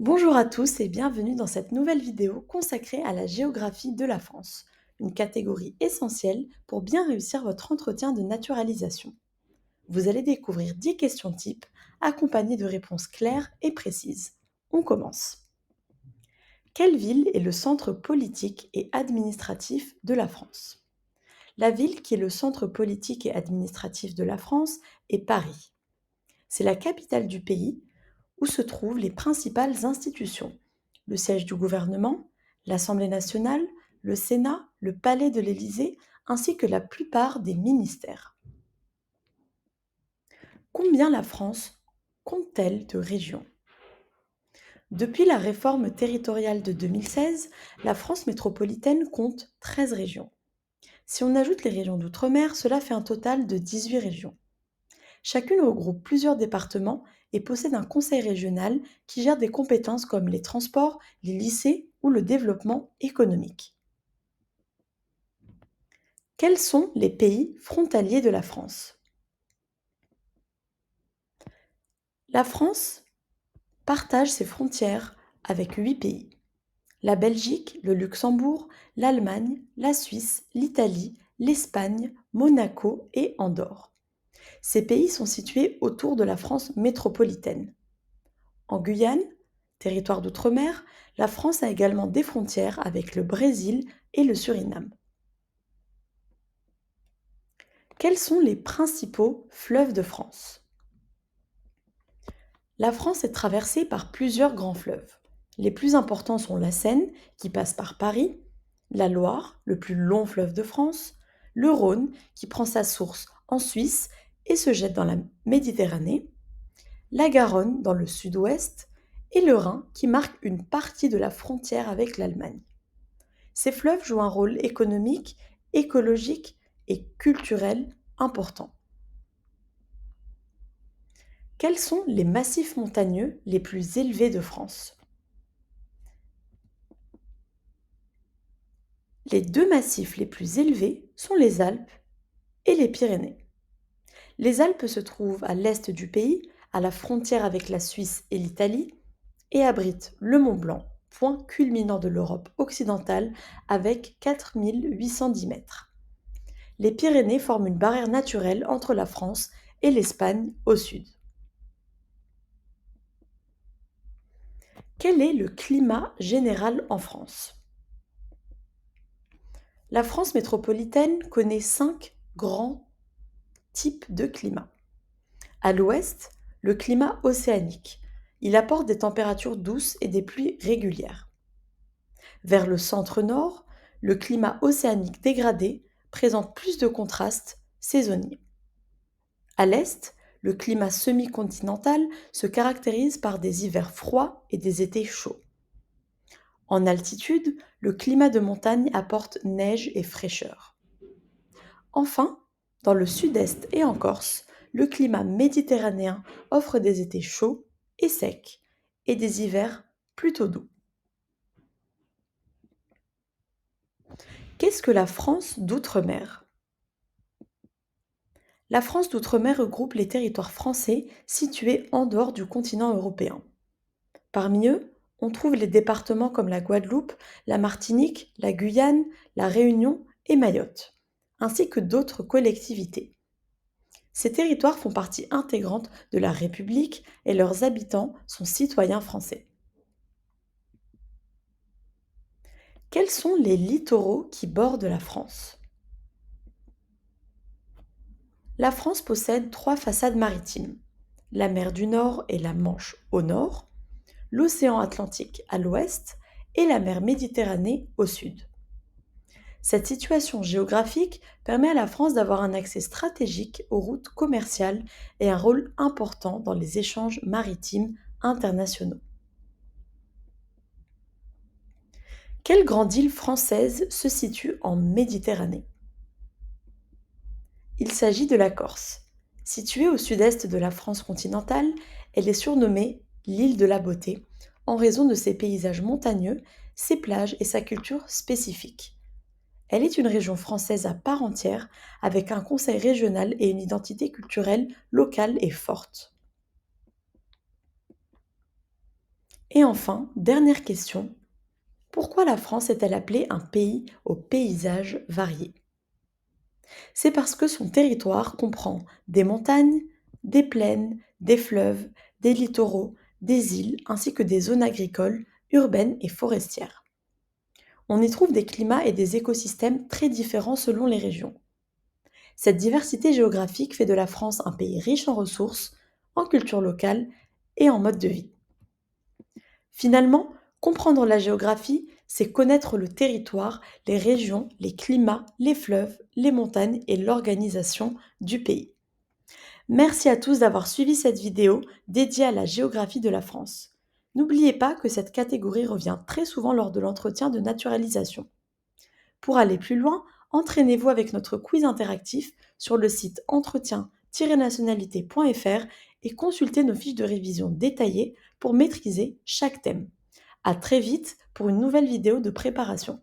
Bonjour à tous et bienvenue dans cette nouvelle vidéo consacrée à la géographie de la France, une catégorie essentielle pour bien réussir votre entretien de naturalisation. Vous allez découvrir 10 questions types accompagnées de réponses claires et précises. On commence. Quelle ville est le centre politique et administratif de la France? La ville qui est le centre politique et administratif de la France est Paris. C'est la capitale du pays où se trouvent les principales institutions: le siège du gouvernement, l'Assemblée nationale, le Sénat, le palais de l'Élysée, ainsi que la plupart des ministères. Combien la France compte-t-elle de régions? Depuis la réforme territoriale de 2016, la France métropolitaine compte 13 régions. Si on ajoute les régions d'outre-mer, cela fait un total de 18 régions. Chacune regroupe plusieurs départements et possède un conseil régional qui gère des compétences comme les transports, les lycées ou le développement économique. Quels sont les pays frontaliers de la France? La France partage ses frontières avec 8 pays: la Belgique, le Luxembourg, l'Allemagne, la Suisse, l'Italie, l'Espagne, Monaco et Andorre. Ces pays sont situés autour de la France métropolitaine. En Guyane, territoire d'outre-mer, la France a également des frontières avec le Brésil et le Suriname. Quels sont les principaux fleuves de France? La France est traversée par plusieurs grands fleuves. Les plus importants sont la Seine, qui passe par Paris, la Loire, le plus long fleuve de France, le Rhône, qui prend sa source en Suisse et se jette dans la Méditerranée, la Garonne dans le sud-ouest et le Rhin qui marque une partie de la frontière avec l'Allemagne. Ces fleuves jouent un rôle économique, écologique et culturel important. Quels sont les massifs montagneux les plus élevés de France? Les deux massifs les plus élevés sont les Alpes et les Pyrénées. Les Alpes se trouvent à l'est du pays, à la frontière avec la Suisse et l'Italie, et abritent le Mont Blanc, point culminant de l'Europe occidentale avec 4810 mètres. Les Pyrénées forment une barrière naturelle entre la France et l'Espagne au sud. Quel est le climat général en France? La France métropolitaine connaît 5 grands types de climat. À l'ouest, le climat océanique. Il apporte des températures douces et des pluies régulières. Vers le centre-nord, le climat océanique dégradé présente plus de contrastes saisonniers. À l'est, le climat semi-continental se caractérise par des hivers froids et des étés chauds. En altitude, le climat de montagne apporte neige et fraîcheur. Enfin, dans le sud-est et en Corse, le climat méditerranéen offre des étés chauds et secs et des hivers plutôt doux. Qu'est-ce que la France d'outre-mer? La France d'outre-mer regroupe les territoires français situés en dehors du continent européen. Parmi eux, on trouve les départements comme la Guadeloupe, la Martinique, la Guyane, la Réunion et Mayotte, ainsi que d'autres collectivités. Ces territoires font partie intégrante de la République et leurs habitants sont citoyens français. Quels sont les littoraux qui bordent la France? La France possède 3 façades maritimes: la mer du Nord et la Manche au nord, l'océan Atlantique à l'ouest et la mer Méditerranée au sud. Cette situation géographique permet à la France d'avoir un accès stratégique aux routes commerciales et un rôle important dans les échanges maritimes internationaux. Quelle grande île française se situe en Méditerranée? Il s'agit de la Corse. Située au sud-est de la France continentale, elle est surnommée l'île de la beauté en raison de ses paysages montagneux, ses plages et sa culture spécifique. Elle est une région française à part entière avec un conseil régional et une identité culturelle locale et forte. Et enfin, dernière question, pourquoi la France est-elle appelée un pays aux paysages variés? C'est parce que son territoire comprend des montagnes, des plaines, des fleuves, des littoraux, des îles, ainsi que des zones agricoles, urbaines et forestières. On y trouve des climats et des écosystèmes très différents selon les régions. Cette diversité géographique fait de la France un pays riche en ressources, en culture locale et en mode de vie. Finalement, comprendre la géographie, c'est connaître le territoire, les régions, les climats, les fleuves, les montagnes et l'organisation du pays. Merci à tous d'avoir suivi cette vidéo dédiée à la géographie de la France. N'oubliez pas que cette catégorie revient très souvent lors de l'entretien de naturalisation. Pour aller plus loin, entraînez-vous avec notre quiz interactif sur le site entretien-nationalité.fr et consultez nos fiches de révision détaillées pour maîtriser chaque thème. À très vite pour une nouvelle vidéo de préparation.